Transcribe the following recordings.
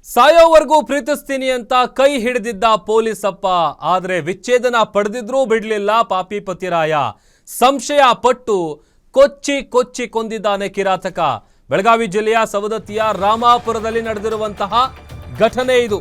ಸಾಯೋವರೆಗೂ ಪ್ರೀತಿಸ್ತೀನಿ ಅಂತ ಕೈ ಹಿಡಿದಿದ್ದ ಪೊಲೀಸಪ್ಪ ಆದರೆ ವಿಚ್ಛೇದನ ಪಡೆದಿದ್ರೂ ಬಿಡಲಿಲ್ಲ ಪಾಪಿ ಪತಿರಾಯ. ಸಂಶಯ ಪಟ್ಟು ಕೊಚ್ಚಿ ಕೊಚ್ಚಿ ಕೊಂದಿದ್ದಾನೆ ಕಿರಾತಕ. ಬೆಳಗಾವಿ ಜಿಲ್ಲೆಯ ಸವದತ್ತಿಯ ರಾಮಾಪುರದಲ್ಲಿ ನಡೆದಿರುವಂತಹ ಘಟನೆ ಇದು.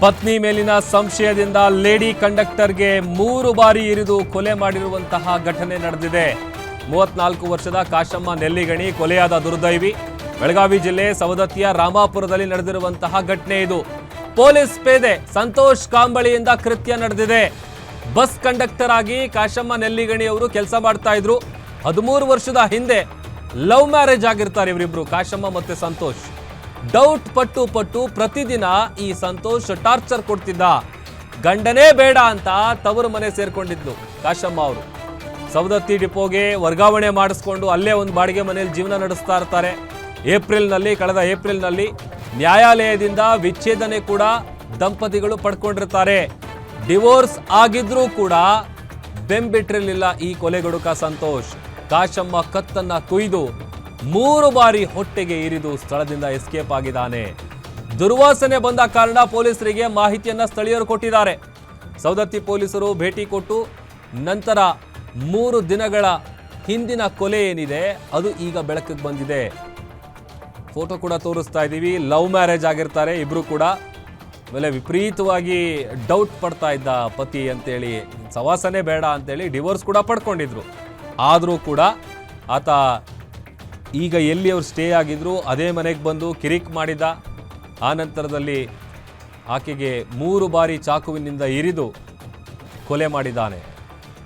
ಪತ್ನಿ ಮೇಲಿನ ಸಂಶಯದಿಂದ ಲೇಡಿ ಕಂಡಕ್ಟರ್ಗೆ 3 ಬಾರಿ ಇರಿದು ಕೊಲೆ ಮಾಡಿರುವಂತಹ ಘಟನೆ ನಡೆದಿದೆ. 34 ವರ್ಷದ ಕಾಶಮ್ಮ ನೆಲ್ಲಿಗಣಿ ಕೊಲೆಯಾದ ದುರ್ದೈವಿ. ಬೆಳಗಾವಿ ಜಿಲ್ಲೆ ಸವದತ್ತಿಯ ರಾಮಾಪುರದಲ್ಲಿ ನಡೆದಿರುವಂತಹ ಘಟನೆ ಇದು. ಪೊಲೀಸ್ ಪೇದೆ ಸಂತೋಷ್ ಕಾಂಬಳಿಯಿಂದ ಕೃತ್ಯ ನಡೆದಿದೆ. ಬಸ್ ಕಂಡಕ್ಟರ್ ಆಗಿ ಕಾಶಮ್ಮ ನೆಲ್ಲಿಗಣಿ ಅವರು ಕೆಲಸ ಮಾಡ್ತಾ ಇದ್ರು. 13 ವರ್ಷದ ಹಿಂದೆ ಲವ್ ಮ್ಯಾರೇಜ್ ಆಗಿರ್ತಾರೆ ಇವರಿಬ್ರು, ಕಾಶಮ್ಮ ಮತ್ತೆ ಸಂತೋಷ್. ಡೌಟ್ ಪಟ್ಟು ಪ್ರತಿದಿನ ಈ ಸಂತೋಷ್ ಟಾರ್ಚರ್ ಕೊಡ್ತಿದ್ದ. ಗಂಡನೇ ಬೇಡ ಅಂತ ತವರು ಮನೆ ಸೇರ್ಕೊಂಡಿದ್ಲು ಕಾಶಮ್ಮ ಅವರು. ಸವದತ್ತಿ ಡಿಪೋಗೆ ವರ್ಗಾವಣೆ ಮಾಡಿಸ್ಕೊಂಡು ಅಲ್ಲೇ ಒಂದು ಬಾಡಿಗೆ ಮನೆಯಲ್ಲಿ ಜೀವನ ನಡೆಸ್ತಾ ಇರ್ತಾರೆ. ಕಳೆದ ಏಪ್ರಿಲ್ನಲ್ಲಿ ನ್ಯಾಯಾಲಯದಿಂದ ವಿಚ್ಛೇದನೆ ಕೂಡ ದಂಪತಿಗಳು ಪಡ್ಕೊಂಡಿರ್ತಾರೆ. ಡಿವೋರ್ಸ್ ಆಗಿದ್ರೂ ಕೂಡ ಬೆಂಬಿಟ್ಟಿರಲಿಲ್ಲ ಈ ಕೊಲೆಗಡುಕ ಸಂತೋಷ್. ಕಾಶಮ್ಮ ಕತ್ತನ್ನ ಕುಯ್ದು 3 ಬಾರಿ ಹೊಟ್ಟೆಗೆ ಇರಿದು ಸ್ಥಳದಿಂದ ಎಸ್ಕೇಪ್ ಆಗಿದ್ದಾನೆ. ದುರ್ವಾಸನೆ ಬಂದ ಕಾರಣ ಪೊಲೀಸರಿಗೆ ಮಾಹಿತಿಯನ್ನ ಸ್ಥಳೀಯರು ಕೊಟ್ಟಿದ್ದಾರೆ. ಸವದತ್ತಿ ಪೊಲೀಸರು ಭೇಟಿ ಕೊಟ್ಟು ನಂತರ 3 ದಿನಗಳ ಹಿಂದಿನ ಕೊಲೆ ಏನಿದೆ ಅದು ಈಗ ಬೆಳಕಿಗೆ ಬಂದಿದೆ. ಫೋಟೋ ಕೂಡ ತೋರಿಸ್ತಾ ಇದ್ದೀವಿ. ಲವ್ ಮ್ಯಾರೇಜ್ ಆಗಿರ್ತಾರೆ ಇಬ್ರು ಕೂಡ. ಆಮೇಲೆ ವಿಪರೀತವಾಗಿ ಡೌಟ್ ಪಡ್ತಾ ಇದ್ದ ಪತಿ ಅಂತೇಳಿ, ಸವಾಸನೆ ಬೇಡ ಅಂತೇಳಿ ಡಿವೋರ್ಸ್ ಕೂಡ ಪಡ್ಕೊಂಡಿದ್ರು. ಆದರೂ ಕೂಡ ಆತ ಈಗ ಎಲ್ಲಿ ಅವ್ರು ಸ್ಟೇ ಆಗಿದ್ರು ಅದೇ ಮನೆಗೆ ಬಂದು ಕಿರಿಕ್ ಮಾಡಿದ. ಆ ನಂತರದಲ್ಲಿ ಆಕೆಗೆ 3 ಬಾರಿ ಚಾಕುವಿನಿಂದ ಇರಿದು ಕೊಲೆ ಮಾಡಿದ್ದಾನೆ.